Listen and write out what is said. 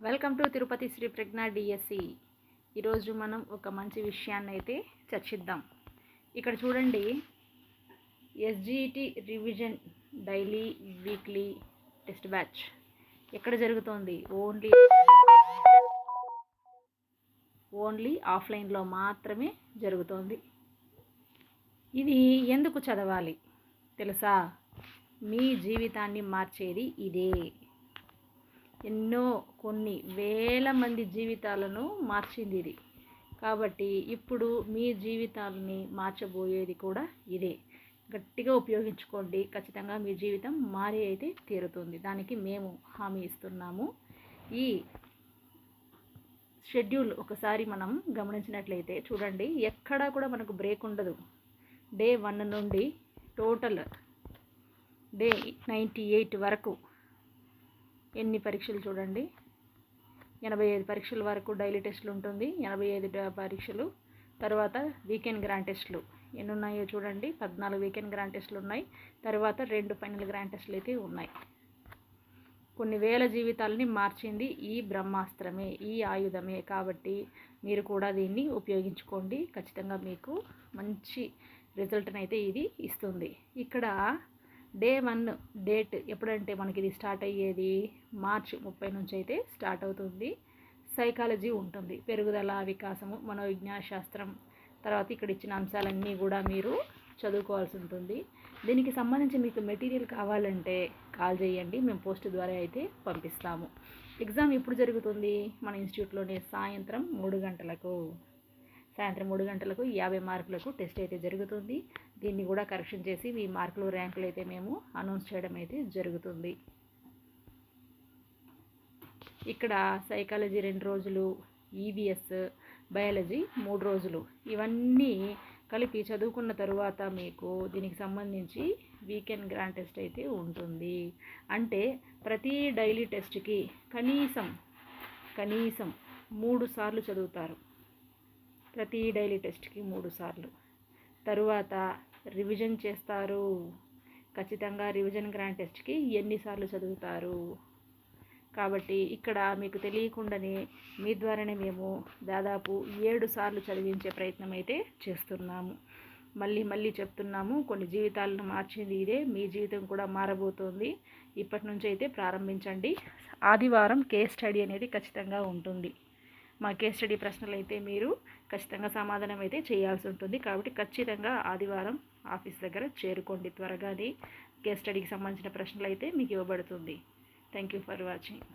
Welcome to Tirupati Sri Prajna DSC. ఈరోజు మనం ఒక మంచి విషయాన్ని అయితే చర్చిద్దాం. ఇక్కడ చూడండి, SGT revision daily weekly test batch ఎక్కడ జరుగుతోంది? ఓన్లీ ఆఫ్లైన్లో మాత్రమే జరుగుతోంది. ఇది ఎందుకు చదవాలి తెలుసా? మీ జీవితాన్ని మార్చేది ఇదే. కొన్ని వేల మంది జీవితాలను మార్చింది ఇది. కాబట్టి ఇప్పుడు మీ జీవితాలని మార్చబోయేది కూడా ఇదే. గట్టిగా ఉపయోగించుకోండి. ఖచ్చితంగా మీ జీవితం మారి అయితే తీరుతుంది. దానికి మేము హామీ ఇస్తున్నాము. ఈ షెడ్యూల్ ఒకసారి మనం గమనించినట్లయితే చూడండి, ఎక్కడా కూడా మనకు బ్రేక్ ఉండదు. డే 1 నుండి టోటల్ డే 98 వరకు ఎన్ని పరీక్షలు చూడండి. 85 పరీక్షల వరకు డైలీ టెస్టులు ఉంటుంది. 85 పరీక్షలు. తర్వాత వీకెండ్ గ్రాండ్ టెస్టులు ఎన్ని ఉన్నాయో చూడండి. 14 వీకెండ్ గ్రాండ్ టెస్టులు ఉన్నాయి. తర్వాత 2 ఫైనల్ గ్రాండ్ టెస్టులు అయితే ఉన్నాయి. కొన్ని వేల జీవితాలని మార్చింది ఈ బ్రహ్మాస్త్రమే, ఈ ఆయుధమే. కాబట్టి మీరు కూడా దీన్ని ఉపయోగించుకోండి. ఖచ్చితంగా మీకు మంచి రిజల్ట్ని అయితే ఇది ఇస్తుంది. ఇక్కడ డే 1 డేట్ ఎప్పుడంటే మనకి ఇది స్టార్ట్ అయ్యేది మార్చి 30 నుంచి అయితే స్టార్ట్ అవుతుంది. సైకాలజీ ఉంటుంది, పెరుగుదల, వికాసము, మనోవిజ్ఞాన శాస్త్రం. తర్వాత ఇక్కడ ఇచ్చిన అంశాలన్నీ కూడా మీరు చదువుకోవాల్సి ఉంటుంది. దీనికి సంబంధించి మీకు మెటీరియల్ కావాలంటే కాల్ చేయండి, మేము పోస్ట్ ద్వారా అయితే పంపిస్తాము. ఎగ్జామ్ ఎప్పుడు జరుగుతుంది? మన ఇన్స్టిట్యూట్లోనే సాయంత్రం 3 గంటలకు. సాయంత్రం 3 గంటలకు 50 మార్కులకు టెస్ట్ అయితే జరుగుతుంది. దీన్ని కూడా కరెక్షన్ చేసి మీ మార్కులు, ర్యాంకులు అయితే మేము అనౌన్స్ చేయడం అయితే జరుగుతుంది. ఇక్కడ సైకాలజీ 2 రోజులు, ఈవీఎస్, బయాలజీ 3 రోజులు. ఇవన్నీ కలిపి చదువుకున్న తరువాత మీకు దీనికి సంబంధించి వీకెండ్ గ్రాండ్ టెస్ట్ అయితే ఉంటుంది. అంటే ప్రతి డైలీ టెస్ట్కి కనీసం 3 సార్లు చదువుతారు. ప్రతి డైలీ టెస్ట్కి 3 సార్లు. తరువాత రివిజన్ చేస్తారు. ఖచ్చితంగా రివిజన్ గ్రాండ్ టెస్ట్కి ఎన్నిసార్లు చదువుతారు. కాబట్టి ఇక్కడ మీకు తెలియకుండానే మీ ద్వారానే మేము దాదాపు 7 సార్లు చదివించే ప్రయత్నం అయితే చేస్తున్నాము. మళ్ళీ చెప్తున్నాము, కొన్ని జీవితాలను మార్చింది ఇదే. మీ జీవితం కూడా మారబోతోంది. ఇప్పటి నుంచి అయితే ప్రారంభించండి. ఆదివారం కేస్ స్టడీ అనేది ఖచ్చితంగా ఉంటుంది. మా కేస్ స్టడీ ప్రశ్నలు అయితే మీరు ఖచ్చితంగా సమాధానం అయితే చేయాల్సి ఉంటుంది. కాబట్టి ఖచ్చితంగా ఆదివారం ఆఫీస్ దగ్గర చేరుకోండి. త్వరగానే కేస్ స్టడీకి సంబంధించిన ప్రశ్నలు అయితే మీకు ఇవ్వబడుతుంది. Thank you for watching.